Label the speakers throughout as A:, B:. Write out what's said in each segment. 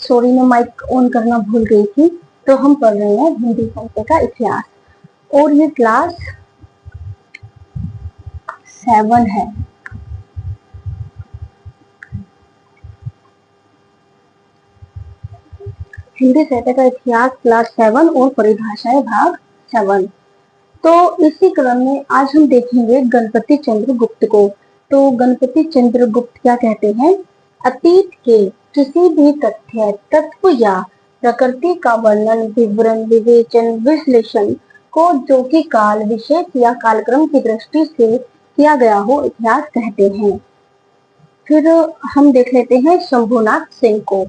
A: Sorry, मैं mic on करना भूल गई थी। तो हम पढ़ रहे हैं हिंदी साहित्य का इतिहास और ये क्लास 7 है। हिंदी साहित्य का इतिहास क्लास 7 और परिभाषाएं भाग 7। तो इसी क्रम में आज हम देखेंगे गणपति चंद्र गुप्त को। तो गणपति चंद्र गुप्त क्या कहते हैं? अतीत के किसी भी तथ्य, तत्व या प्रकृति का वर्णन, विवरण, विवेचन, विश्लेषण को जो कि काल, विशेष या कालक्रम की दृष्टि से किया गया हो, इतिहास कहते हैं। फिर हम देख लेते हैं शंभुनाथ सिंह को।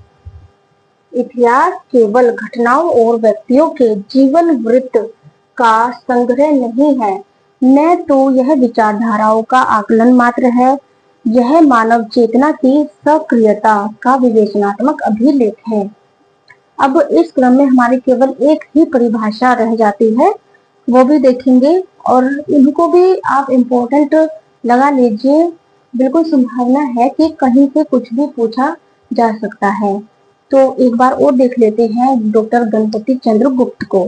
A: इतिहास केवल घटनाओं और व्यक्तियों के जीवन वृत्त का संग्रह नहीं है, न तो यह विचारधाराओं का आकलन मात्र है, यह मानव चेतना की सक्रियता का विवेचनात्मक अभिलेख है। अब इस क्रम में हमारी केवल एक ही परिभाषा रह जाती है, वो भी देखेंगे और इनको भी आप इम्पोर्टेंट लगा लीजिए। बिल्कुल संभावना है कि कहीं से कुछ भी पूछा जा सकता है। तो एक बार और देख लेते हैं डॉक्टर गणपति चंद्र गुप्त को।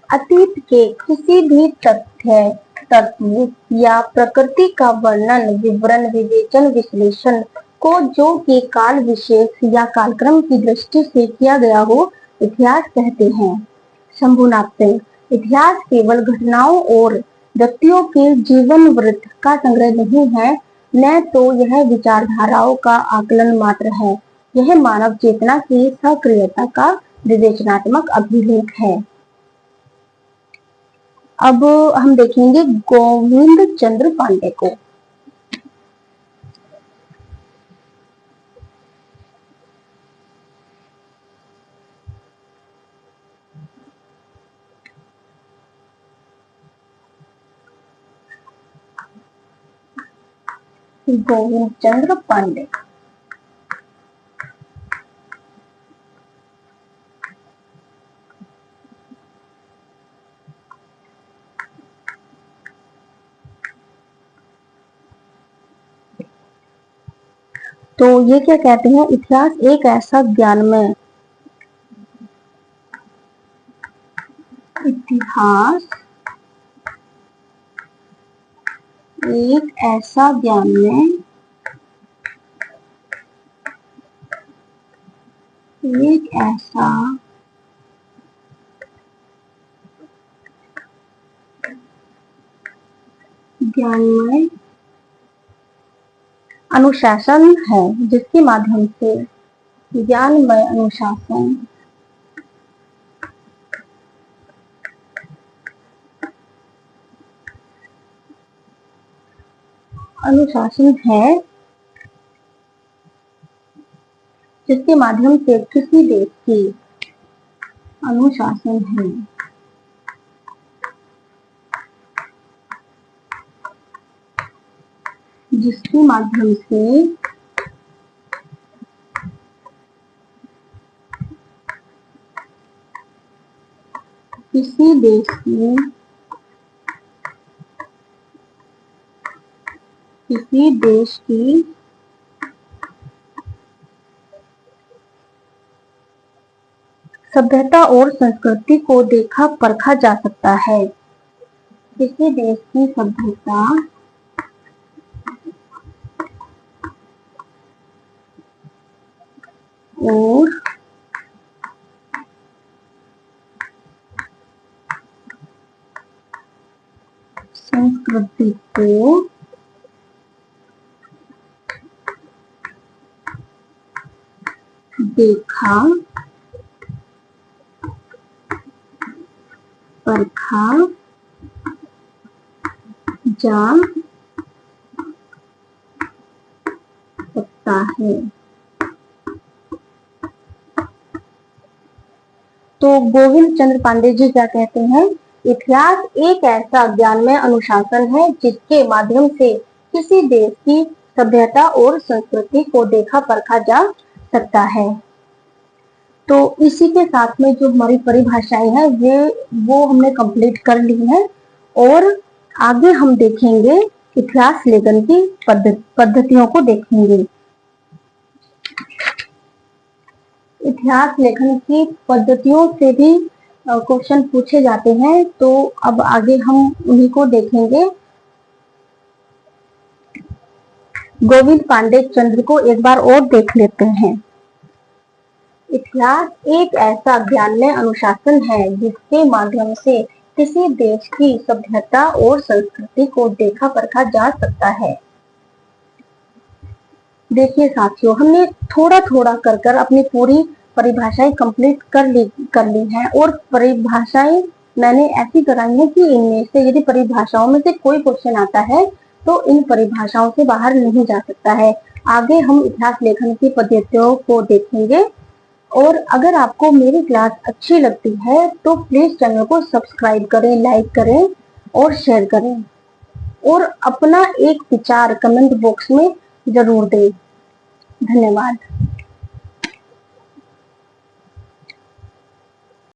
A: अतीत के किसी भी तथ्य, तत्व या प्रकृति का वर्णन, विवरण, विवेचन, विश्लेषण को जो कि काल, विशेष या कालक्रम की दृष्टि से किया गया हो, इतिहास कहते हैं। शंभुनाथ सिंह, इतिहास केवल घटनाओं और व्यक्तियों के जीवन वृत्त का संग्रह नहीं है, न तो यह विचारधाराओं का आकलन मात्र है, यह मानव चेतना की सक्रियता का विवेचनात्मक अभिलेख है। अब हम देखेंगे गोविंद चंद्र पांडे को। गोविंद चंद्र पांडे तो ये क्या कहते हैं? इतिहास एक ऐसा ज्ञान में, इतिहास एक ऐसा ज्ञान में, एक ऐसा ज्ञानमय अनुशासन है, जिसके माध्यम से ज्ञानमय अनुशासन है, जिसके माध्यम से किसी देश की अनुशासन है, जिसके माध्यम से किसी देश की, किसी देश की सभ्यता और संस्कृति को देखा परखा जा सकता है। किसी देश की सभ्यता और संस्कृति को देखा परखा जा सकता है। तो गोविंद चंद्र पांडे जी क्या कहते हैं? इतिहास एक ऐसा ज्ञान में अनुशासन है, जिसके माध्यम से किसी देश की सभ्यता और संस्कृति को देखा परखा जा सकता है। तो इसी के साथ में जो हमारी परिभाषाएं हैं वो हमने कंप्लीट कर ली हैं और आगे हम देखेंगे इतिहास लेखन की पद्धतियों को देखेंगे। इतिहास लेखन की पद्धतियों से भी क्वेश्चन पूछे जाते हैं, तो अब आगे हम उन्हीं को देखेंगे। गोविंद पांडे चंद्र को एक बार और देख लेते हैं। इतिहास एक ऐसा ज्ञानमय अनुशासन है जिसके माध्यम से किसी देश की सभ्यता और संस्कृति को देखा परखा जा सकता है। देखिए साथियों, हमने थोड़ा थोड़ा कर अपनी पूरी परिभाषाएं कंप्लीट कर ली हैं, और परिभाषाएं मैंने ऐसी कराई है कि इनमें से यदि परिभाषाओं में से कोई क्वेश्चन आता है तो इन परिभाषाओं से बाहर नहीं जा सकता है। आगे हम इतिहास लेखन की पद्धतियों को देखेंगे, और अगर आपको मेरी क्लास अच्छी लगती है तो प्लीज चैनल को सब्सक्राइब करें, लाइक करें और शेयर करें, और अपना एक विचार कमेंट बॉक्स में जरूर दें। धन्यवाद।